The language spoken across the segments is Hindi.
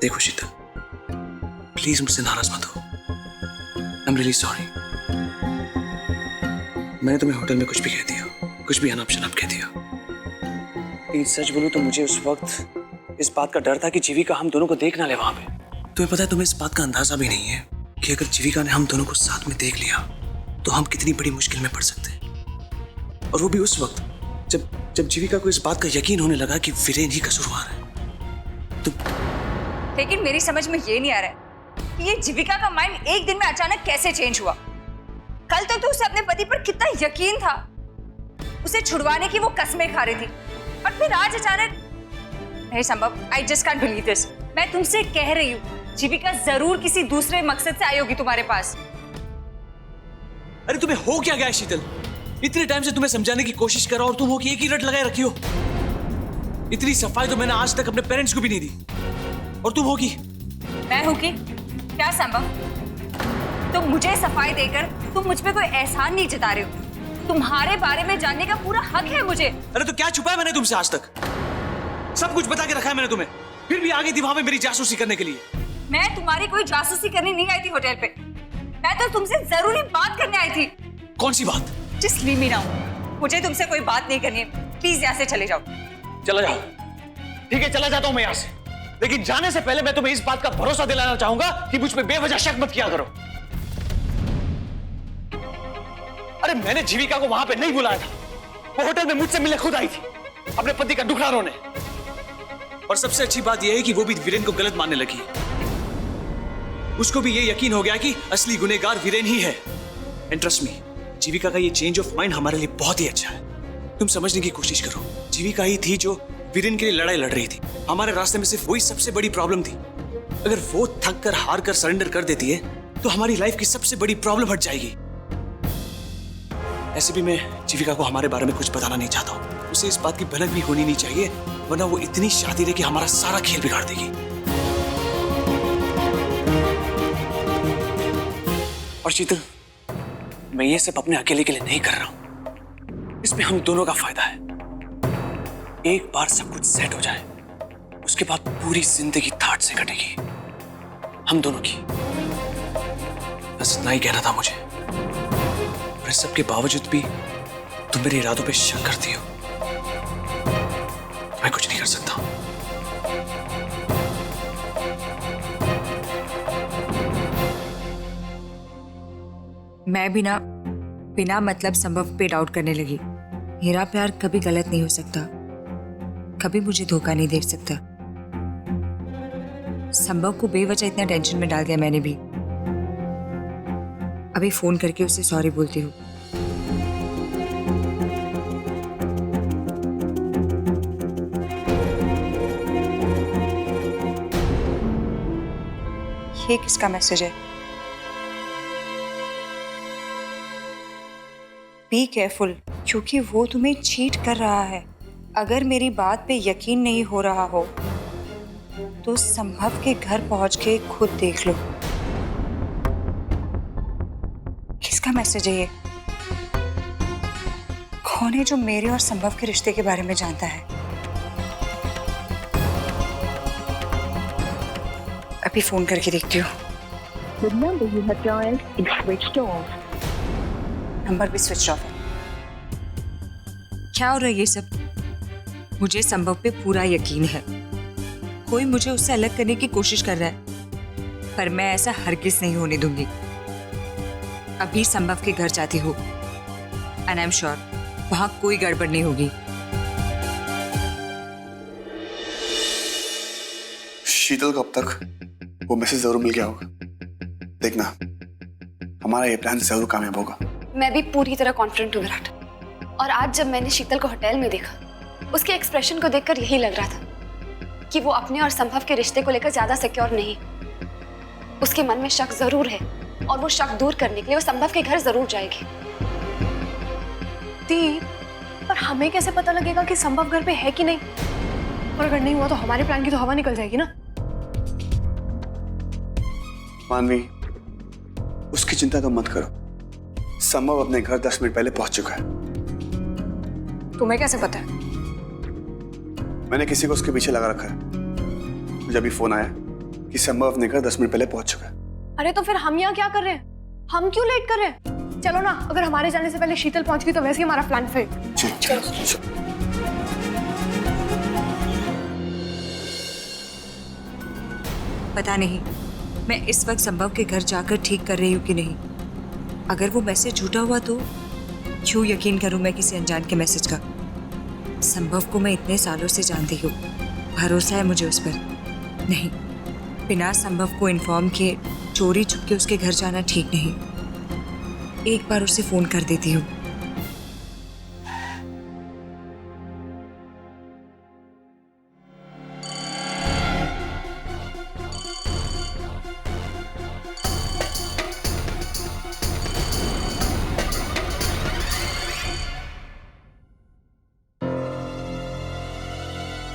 देखो शीतल, प्लीज मुझसे नाराज मत हो। I am really sorry. मैंने तुम्हें होटल में कुछ भी कह दिया, कुछ भी अनाप शनाप कह दिया। लेकिन सच बोलूं तो मुझे उस वक्त इस बात का डर था कि जीविका हम दोनों को देख ना ले वहां पे। तुम्हें पता है, तुम्हें इस बात का अंदाजा भी नहीं है कि अगर जीविका ने हम दोनों को साथ में देख लिया तो हम कितनी बड़ी मुश्किल में पड़ सकते हैं। और वो भी उस वक्त जब जीविका को इस बात का यकीन होने लगा कि वीरेन ही कसूरवार है। तो लेकिन मेरी समझ में ये नहीं आ रहा है कि ये जीविका का माइंड एक दिन में अचानक कैसे चेंज हुआ। कल तक तो उसे अपने पति पर कितना यकीन था, उसे छुड़वाने की वो कस्में खा रही थी, और फिर आज अचानक नहीं संभव। I just can't believe this. मैं तुमसे कह रही हूँ जीविका जरूर किसी दूसरे मकसद से आई होगी तुम्हारे पास। अरे तुम्हें हो क्या गया शीतल? इतने टाइम से तुम्हें समझाने की कोशिश कर रहा हूं और तुम हो कि एक ही रट लगाए रखी हो। इतनी सफाई तो मैंने आज तक अपने पेरेंट्स को भी नहीं दी, और तुम होगी। मैं हूं कि क्या संभव? तुम मुझे सफाई देकर तुम मुझ पे कोई एहसान नहीं जता रहे हो। तुम्हारे बारे में जानने का पूरा हक है मुझे। अरे तो क्या छुपाया मैंने तुमसे आज तक? सब कुछ बता के रखा है मैंने तुम्हें, फिर भी आगे दीवार में मेरी जासूसी करने के लिए। मैं तुम्हारी कोई जासूसी करने नहीं आई थी होटल पे। मैं तो तुमसे जरूरी बात करने आई थी। कौन सी बात? Just leave me now. मुझे तुमसे कोई बात नहीं करनी है। प्लीज यहाँ से चले जाओ। चला जाओ। ठीक है, चला जाता हूं मैं यहाँ से, लेकिन जाने से पहले मैं तुम्हें इस बात का भरोसा दिलाना चाहूंगा कि मुझ पे बेवजह शक मत किया करो। अरे मैंने जीविका को वहां पे नहीं बुलाया था, वो होटल में मुझसे मिलने खुद आई थी, अपने पति का दुखड़ा रोने। और सबसे अच्छी बात यह है कि वो भी वीरेन को गलत मानने लगी। उसको भी ये यकीन हो गया कि असली गुनहगार वीरेन ही है। एंड ट्रस्ट मी, जीविका का ये चेंज ऑफ माइंड हमारे लिए बहुत ही अच्छा है। तुम समझने की कोशिश करो, जीविका ही थी जो वीरेन के लिए लड़ाई लड़ रही थी। हमारे रास्ते में सिर्फ वही सबसे बड़ी प्रॉब्लम थी। अगर वो थक कर हार कर सरेंडर कर देती है तो हमारी लाइफ की सबसे बड़ी प्रॉब्लम हट जाएगी। ऐसे भी मैं जीविका को हमारे बारे में कुछ बताना नहीं चाहता हूँ। उसे इस बात की भनक भी होनी नहीं चाहिए, वरना वो इतनी शातिर है कि हमारा सारा खेल बिगाड़ देगी। और शीतल, मैं ये सब अपने अकेले के लिए नहीं कर रहा हूं, इसमें हम दोनों का फायदा है। एक बार सब कुछ सेट हो जाए, उसके बाद पूरी जिंदगी ठाठ से कटेगी हम दोनों की। बस इतना ही कहना था मुझे। और इस सब के बावजूद भी तुम मेरे इरादों पे शक करती हो। मैं कुछ नहीं कर सकता। मैं भी ना बिना मतलब संभव पे डाउट करने लगी। मेरा प्यार कभी गलत नहीं हो सकता, कभी मुझे धोखा नहीं दे सकता। संभव को बेवजह इतना टेंशन में डाल दिया मैंने भी। अभी फोन करके उससे सॉरी बोलती हूँ। ये किसका मैसेज है? बी केयरफुल, क्योंकि वो तुम्हें चीट कर रहा है। अगर मेरी बात पे यकीन नहीं हो रहा हो तो संभव के घर पहुंच के खुद देख लो। किसका मैसेज है ये? कौन है जो मेरे और संभव के रिश्ते के बारे में जानता है? अभी फोन करके देखती हूँ। The number you have dialed is switched off. Number भी स्विच ऑफ है। क्या हो रहा है ये सब? मुझे संभव पे पूरा यकीन है। कोई मुझे उससे अलग करने की कोशिश कर रहा है, पर मैं ऐसा हरगिज नहीं होने दूंगी। अभी संभव के घर जाती हूँ एंड आई एम श्योर वहां कोई गड़बड़ नहीं होगी। शीतल को अब तक वो मैसेज जरूर मिल गया होगा। देखना, हमारा ये प्लान जरूर कामयाब होगा। मैं भी पूरी तरह कॉन्फिडेंट हूँ विराट। और आज जब मैंने शीतल को होटल में देखा, उसके एक्सप्रेशन को देखकर यही लग रहा था कि वो अपने और संभव के रिश्ते को लेकर ज्यादा सिक्योर नहीं। उसके मन में शक जरूर है और वो शक दूर करने के लिए वो संभव के घर जरूर जाएगी। दीप, पर हमें कैसे पता लगेगा कि संभव घर पे है कि नहीं? और अगर नहीं हुआ तो हमारे प्लान की तो हवा निकल जाएगी ना। मानवी, उसकी चिंता तो मत करो। संभव अपने घर 10 मिनट पहले पहुंच चुका है। तुम्हें कैसे पता है? मैंने किसी को उसके पीछे लगा रखा है। जब भी फोन आया कि संभव अपने घर 10 मिनट पहले पहुंच चुका है। अरे तो फिर हम यहाँ क्या कर रहे हैं? हम क्यों लेट कर रहे हैं? चलो ना, अगर हमारे जाने से पहले शीतल पहुंच गई तो वैसे ही हमारा प्लान फेल। चलो। पता नहीं मैं इस वक्त संभव के घर जाकर ठीक कर रही हूँ कि नहीं। अगर वो मैसेज झूठा हुआ तो क्यों यकीन करूँ मैं किसी अनजान के मैसेज का। संभव को मैं इतने सालों से जानती हूँ, भरोसा है मुझे उस पर। नहीं, बिना संभव को इन्फॉर्म किए चोरी छुपके उसके घर जाना ठीक नहीं। एक बार उसे फोन कर देती हूँ।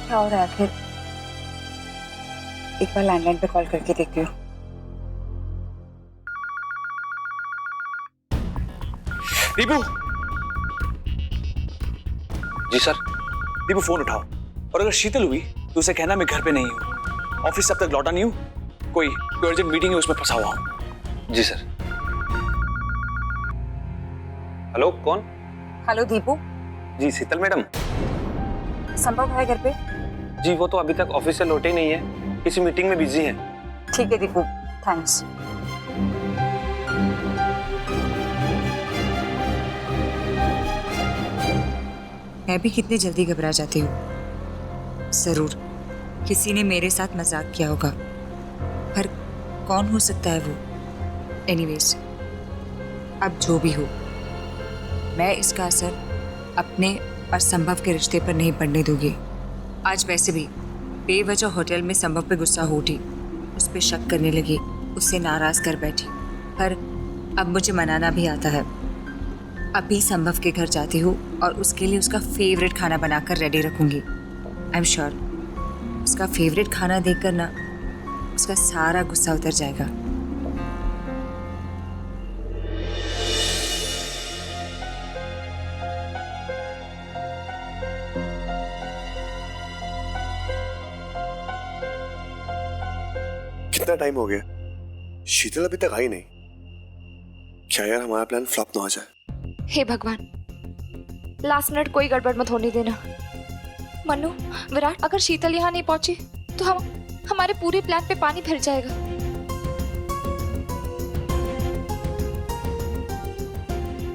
क्या हो रहा है आखिर? एक बार लैंडलाइन पे कॉल करके देखती हूँ। दीपू। जी सर। दीपू फोन उठाओ, और अगर शीतल हुई तो उसे कहना मैं घर पे नहीं हूँ, ऑफिस से अब तक लौटा नहीं हूँ, कोई अर्जेंट मीटिंग है उसमें फंसा हुआ हूँ। जी सर। हेलो, कौन? हेलो दीपू, जी शीतल मैडम। संभव है घर पे? जी वो तो अभी तक ऑफिस से लौटे ही नहीं है, किसी मीटिंग में बिजी है। ठीक है दीपू, थैंक्स। मैं भी कितनी जल्दी घबरा जाती हूँ। जरूर किसी ने मेरे साथ मजाक किया होगा, पर कौन हो सकता है वो? एनीवेज, अब जो भी हो, मैं इसका असर अपने और संभव के रिश्ते पर नहीं पड़ने दूंगी। आज वैसे भी बेवजह होटल में संभव पे गुस्सा हो उठी, उस पर शक करने लगी, उससे नाराज कर बैठी। पर अब मुझे मनाना भी आता है। अभी संभव के घर जाती हूँ और उसके लिए उसका फेवरेट खाना बनाकर रेडी रखूंगी। आई एम श्योर उसका फेवरेट खाना देखकर ना उसका सारा गुस्सा उतर जाएगा। कितना टाइम हो गया, शीतल अभी तक आई नहीं। क्या यार हमारा प्लान फ्लॉप ना हो जाए। हे भगवान, लास्ट मिनट कोई गड़बड़ मत होने देना। मनु, विराट, अगर शीतल यहाँ नहीं पहुंची तो हमारे पूरे प्लान पे पानी फिर जाएगा।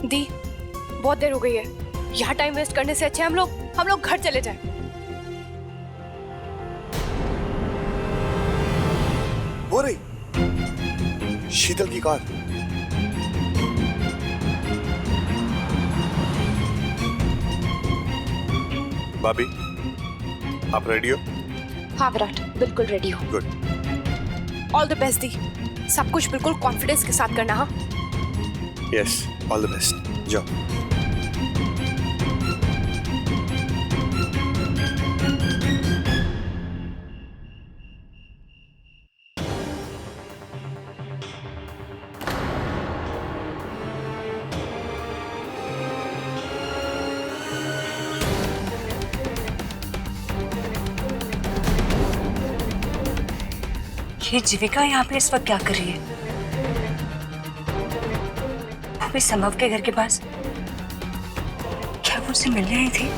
दी, बहुत देर हो गई है, यहाँ टाइम वेस्ट करने से अच्छा है हम लोग घर चले जाएं। हो रही शीतल की कार। भाभी, आप रेडी हो? हाँ विराट, बिल्कुल रेडी हूँ। गुड। ऑल द बेस्ट दी, सब कुछ बिल्कुल कॉन्फिडेंस के साथ करना। हाँ यस, ऑल द बेस्ट। जाओ। ये जीविका यहाँ पे इस वक्त क्या कर रही है? वो भी संभव के घर के पास। क्या वो उससे मिलने आई थी?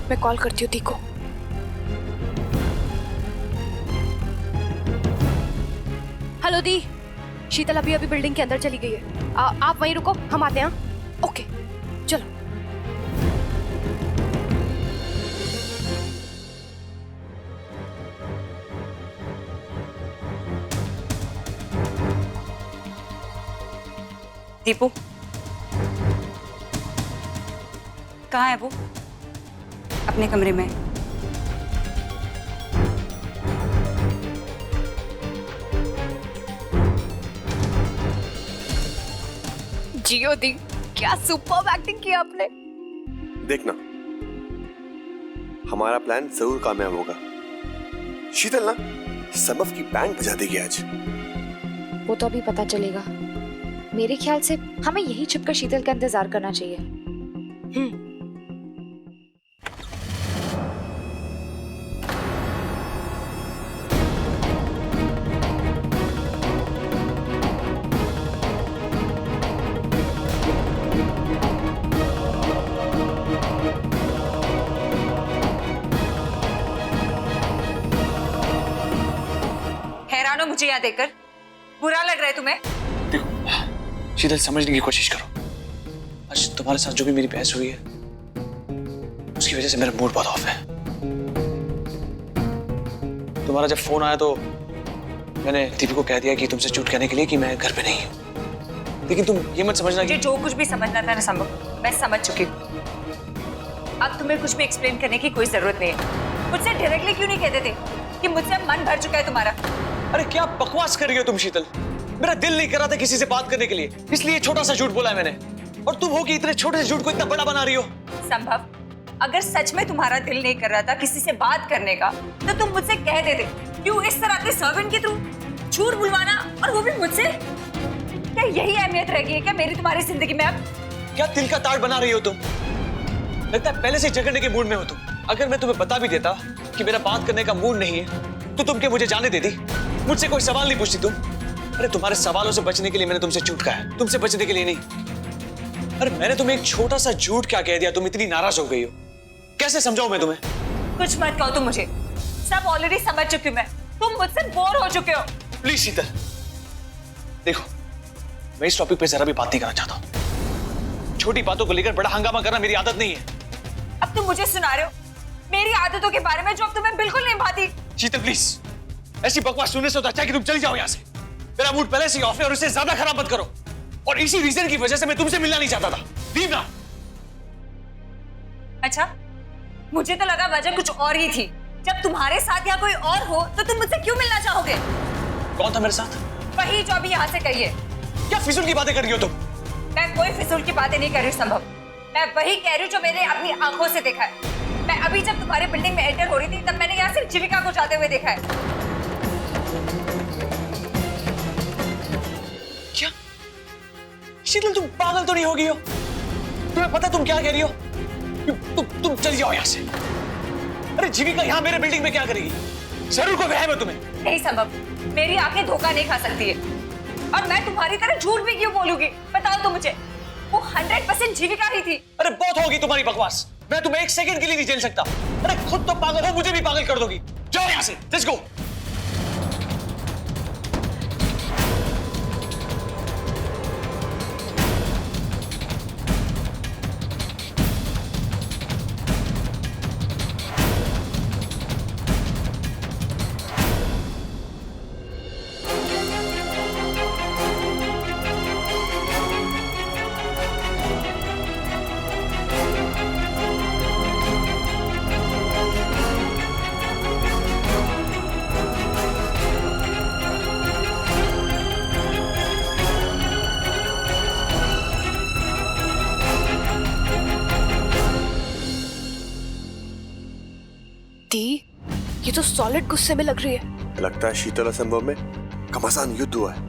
मैं कॉल करती हूँ दी को। हेलो दी, शीतल अभी बिल्डिंग के अंदर चली गई है। आप वहीं रुको, हम आते हैं। ओके चलो। दीपू, कहाँ है वो? अपने कमरे में। जियो दी, क्या सुपर्ब एक्टिंग की आपने। देखना, हमारा प्लान जरूर कामयाब होगा। शीतल ना सबब की बैंड बजा देगी आज। वो तो अभी पता चलेगा। मेरे ख्याल से हमें यही छुपकर शीतल का इंतजार करना चाहिए। हैरान हो मुझे यहाँ देखकर? बुरा लग रहा है तुम्हें? देखो शीतल, समझने की कोशिश करो। आज तुम्हारे साथ जो भी मेरी बहस हुई है उसकी वजह से मेरा मूड बहुत ऑफ है। तुम्हारा जब फोन आया तो मैंने दीपी को कह दिया कि तुमसे झूठ कहने के लिए कि मैं घर पे नहीं हूँ, लेकिन तुम ये मत समझना मुझे कि जो कुछ भी समझना था ना संभव, मैं समझ चुकी हूँ। अब तुम्हें कुछ भी एक्सप्लेन करने की कोई जरूरत नहीं है। मुझसे डायरेक्टली क्यों नहीं कहते थे कि मुझसे मन भर चुका है तुम्हारा? अरे क्या बकवास कर रही हो तुम शीतल? मेरा दिल नहीं कर रहा था किसी से बात करने के लिए, इसलिए छोटा सा झूठ बोला है मैंने, और तुम हो कि इतने छोटे से झूठ को इतना बड़ा बना रही हो। संभव, अगर सच में तुम्हारा दिल नहीं कर रहा था किसी से बात करने का तो तुम मुझसे कह देते। क्यों इस तरह के सर्वेंट के थ्रू झूठ बुलवाना, और वो भी मुझसे? क्या यही अहमियत रह गई है क्या मेरी तुम्हारी जिंदगी में अब? क्या दिल का ताड़ बना रही हो तुम? लगता है पहले से झगड़ने के मूड में हो तुम। अगर मैं तुम्हें बता भी देता कि मेरा बात करने का मूड नहीं है तो तुम क्या मुझे जाने देती? मुझसे कोई सवाल नहीं पूछती तुम? अरे तुम्हारे सवालों से बचने के लिए मैंने तुमसे झूठ कहा है, तुमसे बचने के लिए नहीं। अरे मैंने तुम्हें एक छोटा सा झूठ क्या कह दिया, तुम इतनी नाराज हो गई हो? कैसे समझाऊं मैं तुम्हें? कुछ मत कहो तुम मुझे, सब ऑलरेडी समझ चुकी हूँ मैं। तुम मुझसे बोर हो चुके हो। प्लीज शीतल, देखो मैं इस टॉपिक पे जरा भी बात नहीं करना चाहता हूं। छोटी बातों को लेकर बड़ा हंगामा करना मेरी आदत नहीं है। अब तुम मुझे सुना रहे हो मेरी आदतों के बारे में जो अब तुम्हें बिल्कुल नहीं भाती। शीतल प्लीज, ऐसी बकवास सुनने से तो अच्छा है कि तुम चली जाओ यहाँ से। मेरा मूड पहले से ही ऑफ है और इसे ज्यादा खराब मत करो। और इसी रीजन की वजह से मैं तुमसे मिलना नहीं चाहता था। लीव ना। अच्छा, मुझे तो लगा वजह कुछ और ही थी। जब तुम्हारे साथ या कोई और हो तो तुम मुझसे क्यों मिलना चाहोगे? कौन था मेरे साथ? वही जो अभी यहाँ से कही है। क्या फिजूल की बातें कर रही हो तुम? मैं कोई फिजूल की बातें नहीं कर रही हूँ संभव। मैं वही कह रही हूँ जो मैंने अपनी आंखों से देखा है। मैं अभी जब तुम्हारी बिल्डिंग में एंटर हो रही थी तब मैंने यहाँ सिर्फ जीविका को जाते हुए देखा है। क्या शीतल, तुम पागल तो नहीं हो गई हो? तुम्हें पता तुम क्या कह रही हो? तुम चली जाओ यहाँ से। अरे जीविका यहाँ मेरे बिल्डिंग में क्या करेगी? जरूर कोई वहम है तुम्हें। नहीं संभव, मेरी आंखें धोखा नहीं खा सकती है। और मैं तुम्हारी तरह झूठ भी क्यों बोलूंगी? बताओ तो मुझे। वो 100% जीविका ही थी। अरे बहुत होगी तुम्हारी बकवास। मैं तुम्हें एक सेकंड के लिए नहीं झेल सकता। अरे खुद तो पागल हो, मुझे भी पागल कर दोगी। जाओ यहाँ से, लेट्स गो। ये तो सॉलिड गुस्से में लग रही है। लगता है शीतल और संभव में घमासान युद्ध हुआ है।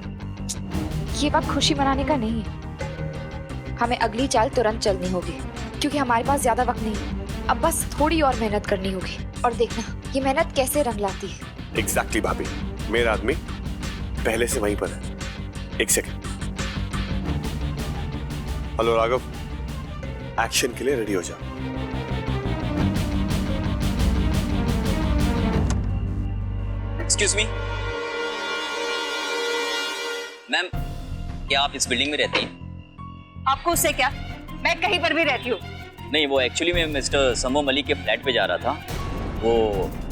ये बात खुशी मनाने का नहीं है। हमें अगली चाल तुरंत चलनी होगी क्योंकि हमारे पास ज्यादा वक्त नहीं है। अब बस थोड़ी और मेहनत करनी होगी और देखना ये मेहनत कैसे रंग लाती है। एग्जैक्टली भाभी, मेरा आदमी पहले से वहीं पर है। एक सेकंड। हेलो राघव, एक्शन के लिए रेडी हो जाओ। एक्सक्यूज मी मैम, क्या आप इस बिल्डिंग में रहती हैं? आपको उससे क्या? मैं कहीं पर भी रहती हूँ। नहीं, वो एक्चुअली मैं मिस्टर समो मलिक के फ्लैट पे जा रहा था। वो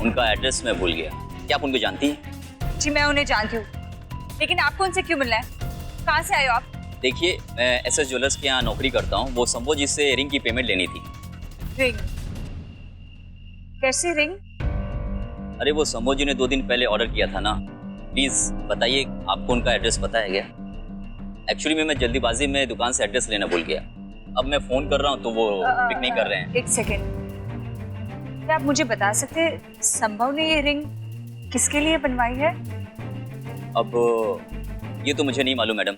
उनका एड्रेस मैं भूल गया। क्या आप उनको जानती हैं? जी मैं उन्हें जानती हूँ, लेकिन आपको उनसे क्यों मिलना है? कहाँ से आए हो आप? देखिए, मैं एसएस ज्वेलर्स के यहाँ नौकरी करता हूँ। वो संभव जी से रिंग की पेमेंट लेनी थी। रिंग? कैसी रिंग? अरे वो संभव जी ने 2 दिन पहले ऑर्डर किया था ना। प्लीज बताइए, आपको उनका एड्रेस पता है क्या? एक्चुअली मैं जल्दीबाजी में दुकान से एड्रेस लेना भूल गया। अब मैं फोन कर रहा हूँ तो वो पिक नहीं कर रहे हैं। एक सेकेंड, क्या आप मुझे बता सकते हैं संभव ने ये रिंग किसके लिए बनवाई है? अब ये तो मुझे नहीं मालूम मैडम,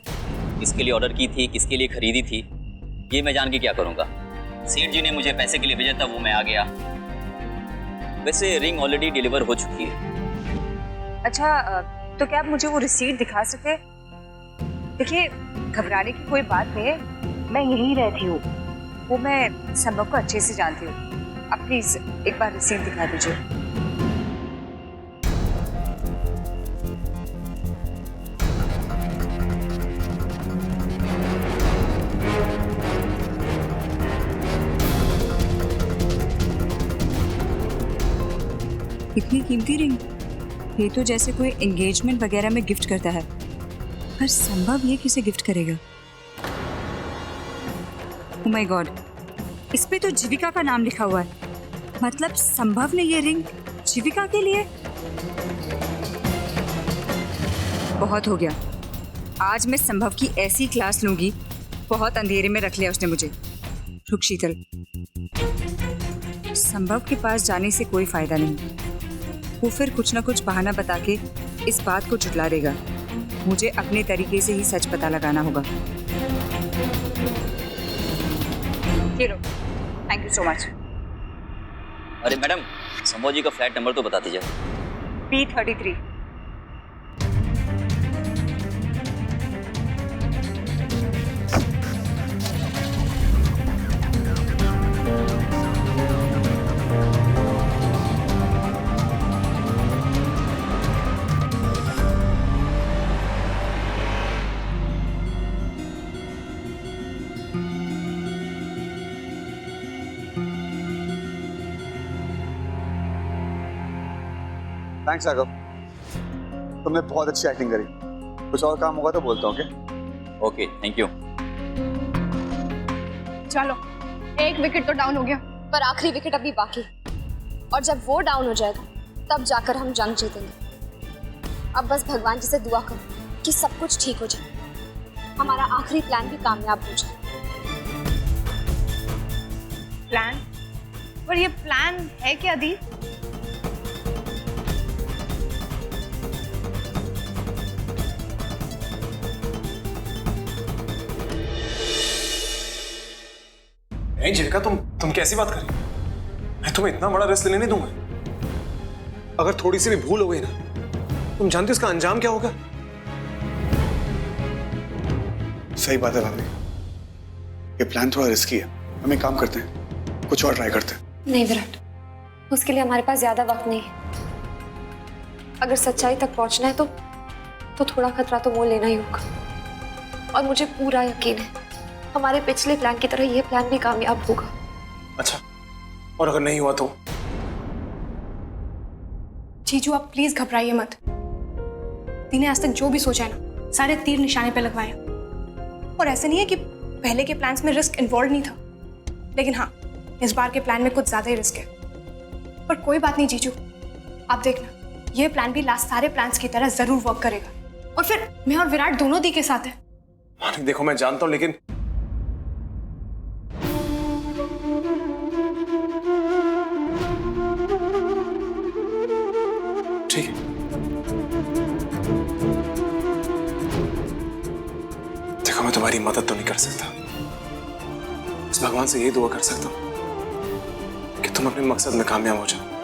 किसके लिए ऑर्डर की थी, किसके लिए खरीदी थी, ये मैं जान के क्या करूँगा। सेठ जी ने मुझे पैसे के लिए भेजा था, वो मैं आ गया। वैसे रिंग ऑलरेडी डिलीवर हो चुकी है। अच्छा, तो क्या आप मुझे वो रिसीट दिखा सकते हैं? देखिए, घबराने की कोई बात नहीं है, मैं यहीं रहती हूँ, वो मैं संभव को अच्छे से जानती हूँ। आप प्लीज एक बार रिसीट दिखा दीजिए। इतनी कीमती रिंग? ये तो जैसे कोई एंगेजमेंट वगैरह में गिफ्ट करता है, पर संभव ये किसे गिफ्ट करेगा? ओह माय गॉड, इस पे तो जीविका का नाम लिखा हुआ है। मतलब संभव ने ये रिंग जीविका के लिए? बहुत हो गया, आज मैं संभव की ऐसी क्लास लूंगी। बहुत अंधेरे में रख लिया उसने मुझे। रुक शीतल, संभव के पास जाने से कोई फायदा नहीं। वो फिर कुछ ना कुछ बहाना बता के इस बात को झुठला देगा। मुझे अपने तरीके से ही सच पता लगाना होगा। Thank you so much. अरे मैडम, संभव जी का फ्लैट नंबर तो बता दीजिए। P33। थैंक्स राघव, तुमने बहुत अच्छी एक्टिंग करी। कुछ और काम होगा तो बोलता हूँ। Okay, thank you. चलो, एक विकेट तो डाउन हो गया, पर आखिरी विकेट अभी बाकी, और जब वो डाउन हो जाएगा तब जाकर हम जंग जीतेंगे। अब बस भगवान जी से दुआ करो कि सब कुछ ठीक हो जाए, हमारा आखिरी प्लान भी कामयाब हो जाए। प्लान? पर ये प्लान है क्या दी? नहीं जीविका, तुम कैसी बात कर रही हो? मैं तुम्हें इतना बड़ा रिस्क लेने नहीं दूंगा। अगर थोड़ी सी भी भूल हो गई ना, तुम जानते हो इसका अंजाम क्या होगा? सही बात है भाभी, ये प्लान थोड़ा रिस्की है। हम एक काम करते हैं, कुछ और ट्राई करते हैं। नहीं विराट, उसके लिए हमारे पास ज्यादा वक्त नहीं है। अगर सच्चाई तक पहुंचना है तो थोड़ा खतरा तो मोल लेना ही होगा। और मुझे पूरा यकीन है हमारे पिछले प्लान की तरह ये प्लान भी कामयाब होगा। अच्छा, और अगर नहीं हुआ तो? जीजू, आप प्लीज घबराइए मत। दी ने आज तक जो भी सोचा है ना, सारे तीर निशाने पे लगवाए। और ऐसा नहीं है कि पहले के प्लान्स में रिस्क इन्वॉल्व नहीं था, लेकिन हाँ, इस बार के प्लान में कुछ ज्यादा ही रिस्क है। पर कोई बात नहीं जीजू, आप देखना, ये प्लान भी लास्ट सारे प्लान्स की तरह जरूर वर्क करेगा। और फिर मैं और विराट दोनों दी के साथ हैं। देखो, मैं जानता हूं, लेकिन ठीक है। देखो, मैं तुम्हारी मदद तो नहीं कर सकता, इस भगवान से यही दुआ कर सकता हूं कि तुम अपने मकसद में कामयाब हो जाओ।